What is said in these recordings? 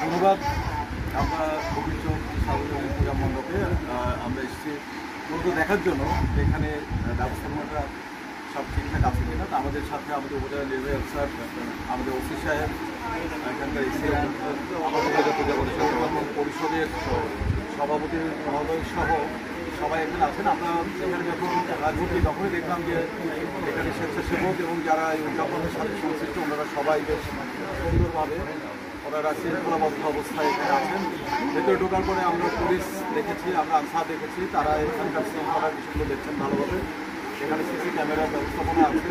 ধন্যবাদ। আমরা অভিযোগ সার্বজনীন পূজা মণ্ডপে আমরা এসেছি মূলত দেখার জন্য এখানে ব্যবস্থাপনাটা সব ঠিকঠাক আছে কিনা। তো আমাদের সাথে আমাদের উপজেলা নির্বাহী অফিসার, আমাদের ওসি সাহেব, এখানকার এসি, আমাদের পূজা পরিষদের সভাপতি মহোদয় সহ সবাই এখানে আছেন। আমরা এখানে যখন ঢুকি তখনই দেখলাম যে এখানে স্বেচ্ছাসেবক এবং যারা এই উদযাপনের সাথে সংশ্লিষ্ট ওনারা সবাই বেশ সুন্দরভাবে ওনারা শৃঙ্খলাবদ্ধ অবস্থায় এখানে আছেন। ভেতরে ঢোকার পরে আমরা পুলিশ দেখেছি, আমরা আনসার দেখেছি, তারা এখানকার শৃঙ্খলার বিষয়গুলো দেখছেন ভালোভাবে। এখানে সিসি ক্যামেরার ব্যবস্থাপনা আছে,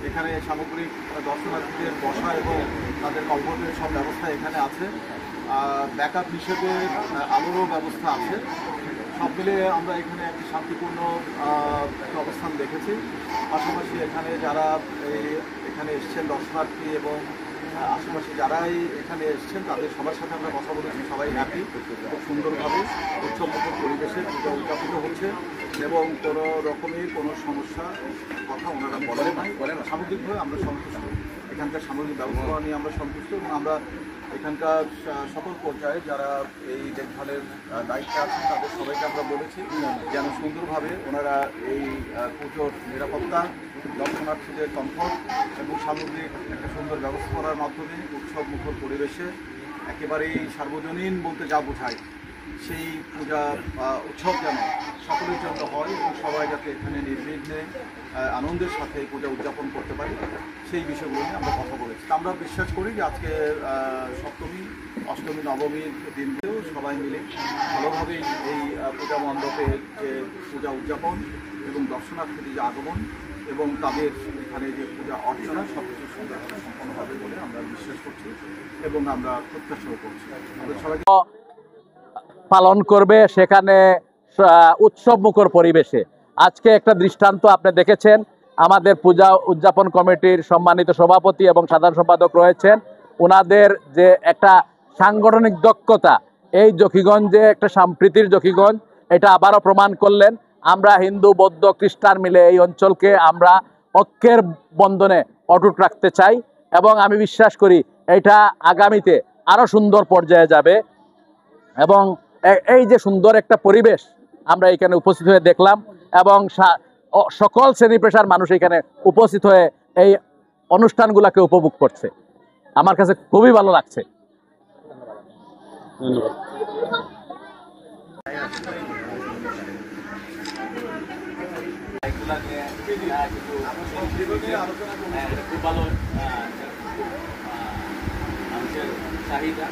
এখানে সামগ্রিক দর্শনার্থীদের বসা এবং তাদের কমফোর্টের সব ব্যবস্থা এখানে আছে। ব্যাকআপ হিসেবে আলোরও ব্যবস্থা আছে। সব মিলে আমরা এখানে একটি শান্তিপূর্ণ একটা অবস্থান দেখেছি। পাশাপাশি এখানে যারা এখানে এসছেন দর্শনার্থী এবং আশেপাশে যারাই এখানে এসছেন তাদের সবার সাথে আমরা কথা বলেছি, সবাই হ্যাপি। খুব সুন্দরভাবে উৎসবমুখর পরিবেশে পূজা উদযাপিত হচ্ছে এবং কোনো রকমের কোনো সমস্যা কথা ওনারা বলেন না। সামগ্রিকভাবে আমরা সন্তুষ্ট, এখানকার সামগ্রিক ব্যবস্থা নিয়ে আমরা সন্তুষ্ট এবং আমরা এখানকার সকল পর্যায়ে যারা এই দেখভালের দায়িত্বে আছেন তাদের সবাইকে আমরা বলেছি যেন সুন্দরভাবে ওনারা এই পুজোর নিরাপত্তা, দর্শনার্থীদের কমফোর্ট এবং সামগ্রিক একটা সুন্দর ব্যবস্থাপনার মাধ্যমে উৎসব মুখর পরিবেশে একেবারেই সার্বজনীন বলতে যা বোঝায় সেই পূজা উৎসব যেন সকলের জন্য হয় এবং সবাই যাতে এখানে নির্বিঘ্নে আনন্দের সাথে এই পূজা উদযাপন করতে পারি সেই বিষয়গুলো নিয়ে আমরা কথা বলেছি। আমরা বিশ্বাস করি যে আজকে সপ্তমী, অষ্টমী, নবমীর দিনগুলো সবাই মিলে ভালোভাবেই এই পূজা মণ্ডপের যে পূজা উদযাপন এবং দর্শনার্থীদের যে আগমন এবং তাদের এখানে যে পূজা অর্চনা সব কিছু সুন্দরভাবে সম্পন্ন হবে বলে আমরা বিশ্বাস করছি এবং আমরা প্রত্যাশাও করছি। আমাদের সবাইকে পালন করবে সেখানে উৎসব মুখর পরিবেশে। আজকে একটা দৃষ্টান্ত আপনি দেখেছেন, আমাদের পূজা উদযাপন কমিটির সম্মানিত সভাপতি এবং সাধারণ সম্পাদক রয়েছেন, ওনাদের যে একটা সাংগঠনিক দক্ষতা, এই জকিগঞ্জে একটা সম্প্রীতির জকিগঞ্জ, এটা আবারও প্রমাণ করলেন। আমরা হিন্দু, বৌদ্ধ, খ্রিস্টান মিলে এই অঞ্চলকে আমরা ঐক্যের বন্ধনে অটুট রাখতে চাই এবং আমি বিশ্বাস করি এটা আগামীতে আরও সুন্দর পর্যায়ে যাবে। এবং এই যে সুন্দর একটা পরিবেশ আমরা এখানে উপস্থিত হয়ে দেখলাম এবং সকল শ্রেণী পেশার মানুষ এখানে উপস্থিত হয়ে এই অনুষ্ঠানগুলোকে উপভোগ করছে, আমার কাছে খুবই ভালো লাগছে। ধন্যবাদ। খুব ভালো মানুষের চাহিদা।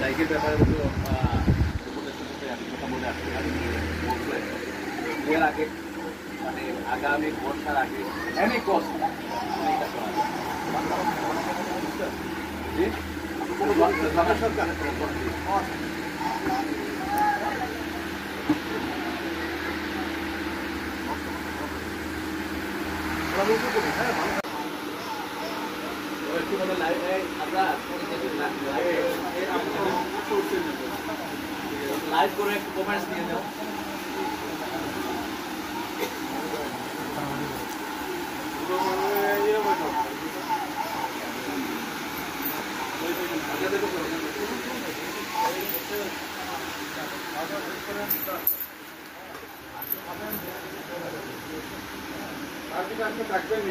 লাইকের ব্যাপারে কথা বলে আসছে এর আগে, মানে আগামী বর্ষার আগে অনেক কষ্ট লাইভ করে একটু কমেন্টস নিয়ে দাও। থাকবেন